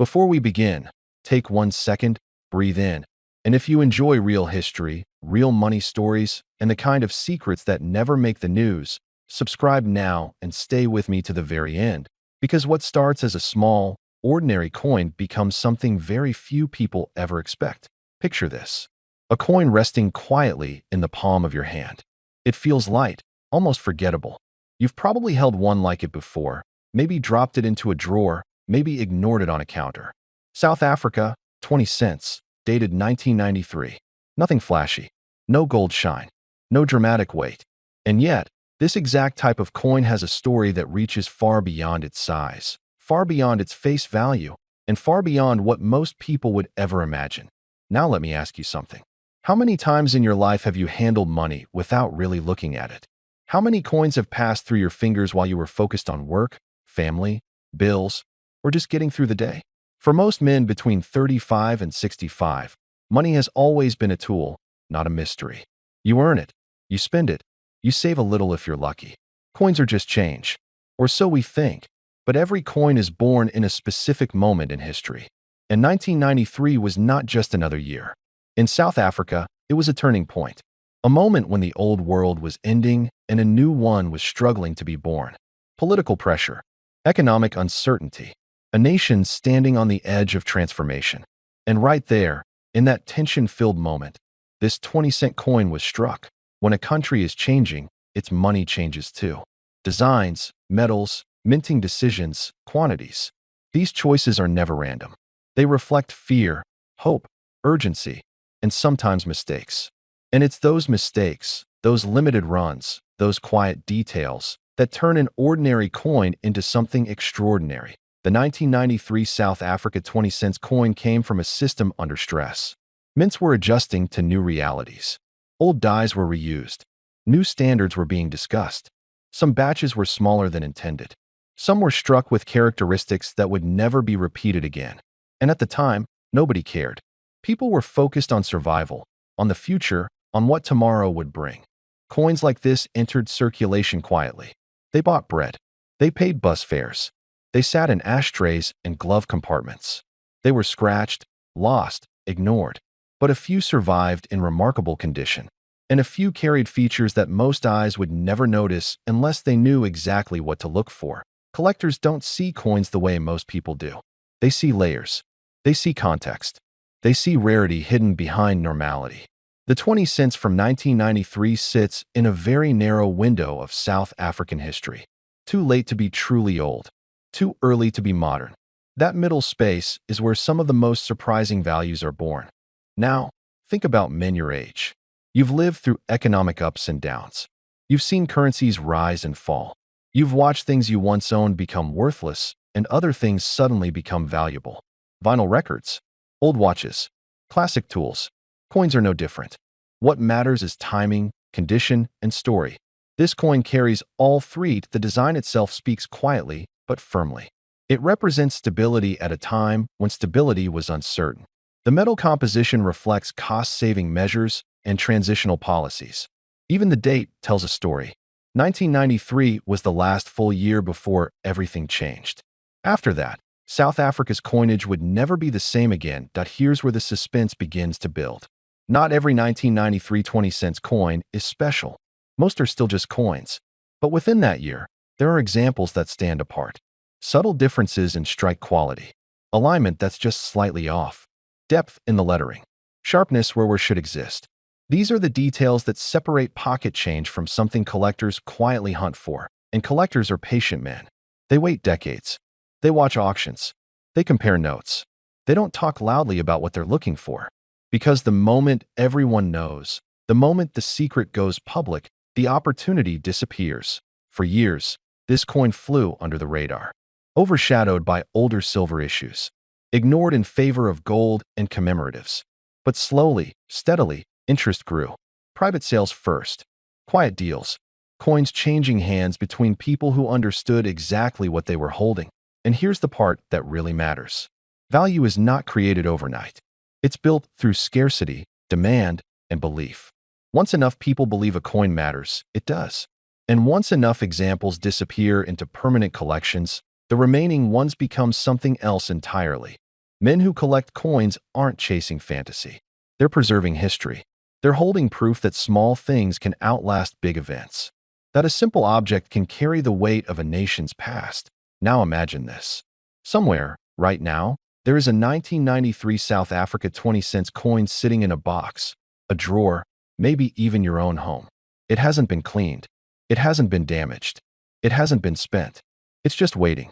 Before we begin, take 1 second, breathe in. And if you enjoy real history, real money stories, and the kind of secrets that never make the news, subscribe now and stay with me to the very end. Because what starts as a small, ordinary coin becomes something very few people ever expect. Picture this: a coin resting quietly in the palm of your hand. It feels light, almost forgettable. You've probably held one like it before, maybe dropped it into a drawer, maybe ignored it on a counter. South Africa, 20 cents, dated 1993. Nothing flashy, no gold shine, no dramatic weight. And yet, this exact type of coin has a story that reaches far beyond its size, far beyond its face value, and far beyond what most people would ever imagine. Now let me ask you something. How many times in your life have you handled money without really looking at it? How many coins have passed through your fingers while you were focused on work, family, bills, or just getting through the day? For most men between 35 and 65, money has always been a tool, not a mystery. You earn it, you spend it, you save a little if you're lucky. Coins are just change, or so we think, but every coin is born in a specific moment in history. And 1993 was not just another year. In South Africa, it was a turning point, a moment when the old world was ending and a new one was struggling to be born. Political pressure, economic uncertainty, a nation standing on the edge of transformation. And right there, in that tension-filled moment, this 20-cent coin was struck. When a country is changing, its money changes too. Designs, metals, minting decisions, quantities. These choices are never random. They reflect fear, hope, urgency, and sometimes mistakes. And it's those mistakes, those limited runs, those quiet details, that turn an ordinary coin into something extraordinary. The 1993 South Africa 20 cents coin came from a system under stress. Mints were adjusting to new realities. Old dies were reused. New standards were being discussed. Some batches were smaller than intended. Some were struck with characteristics that would never be repeated again. And at the time, nobody cared. People were focused on survival, on the future, on what tomorrow would bring. Coins like this entered circulation quietly. They bought bread. They paid bus fares. They sat in ashtrays and glove compartments. They were scratched, lost, ignored. But a few survived in remarkable condition. And a few carried features that most eyes would never notice unless they knew exactly what to look for. Collectors don't see coins the way most people do. They see layers. They see context. They see rarity hidden behind normality. The 20 cents from 1993 sits in a very narrow window of South African history. Too late to be truly old. Too early to be modern. That middle space is where some of the most surprising values are born. Now, think about men your age. You've lived through economic ups and downs. You've seen currencies rise and fall. You've watched things you once owned become worthless and other things suddenly become valuable. Vinyl records, old watches, classic tools. Coins are no different. What matters is timing, condition, and story. This coin carries all three. The design itself speaks quietly but firmly. It represents stability at a time when stability was uncertain. The metal composition reflects cost-saving measures and transitional policies. Even the date tells a story. 1993 was the last full year before everything changed. After that, South Africa's coinage would never be the same again. Here's where the suspense begins to build. Not every 1993 20 cents coin is special. Most are still just coins. But within that year, there are examples that stand apart. Subtle differences in strike quality. Alignment that's just slightly off. Depth in the lettering. Sharpness where should exist. These are the details that separate pocket change from something collectors quietly hunt for. And collectors are patient men. They wait decades. They watch auctions. They compare notes. They don't talk loudly about what they're looking for. Because the moment everyone knows, the moment the secret goes public, the opportunity disappears. For years, this coin flew under the radar, overshadowed by older silver issues, ignored in favor of gold and commemoratives. But slowly, steadily, interest grew. Private sales first. Quiet deals. Coins changing hands between people who understood exactly what they were holding. And here's the part that really matters. Value is not created overnight. It's built through scarcity, demand, and belief. Once enough people believe a coin matters, it does. And once enough examples disappear into permanent collections, the remaining ones become something else entirely. Men who collect coins aren't chasing fantasy. They're preserving history. They're holding proof that small things can outlast big events, that a simple object can carry the weight of a nation's past. Now imagine this. Somewhere, right now, there is a 1993 South Africa 20-cent coin sitting in a box, a drawer, maybe even your own home. It hasn't been cleaned. It hasn't been damaged. It hasn't been spent. It's just waiting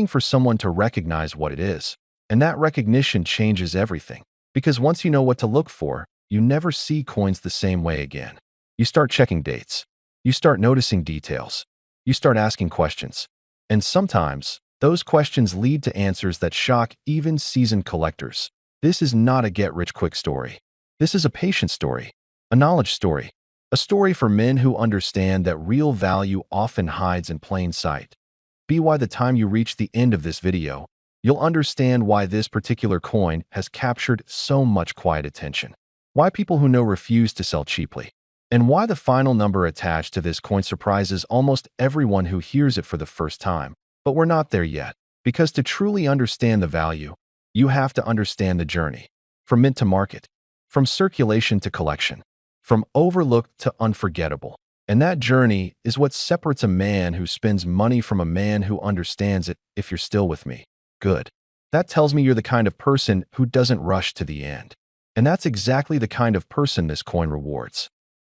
for someone to recognize what it is. And that recognition changes everything. Because once you know what to look for, you never see coins the same way again. You start checking dates. You start noticing details. You start asking questions. And sometimes, those questions lead to answers that shock even seasoned collectors. This is not a get-rich-quick story. This is a patient story, a knowledge story, a story for men who understand that real value often hides in plain sight. By the time you reach the end of this video, you'll understand why this particular coin has captured so much quiet attention, why people who know refuse to sell cheaply, and why the final number attached to this coin surprises almost everyone who hears it for the first time. But we're not there yet, because to truly understand the value, you have to understand the journey, from mint to market, from circulation to collection, from overlooked to unforgettable. And that journey is what separates a man who spends money from a man who understands it. If you're still with me, good. That tells me you're the kind of person who doesn't rush to the end. And that's exactly the kind of person this coin rewards.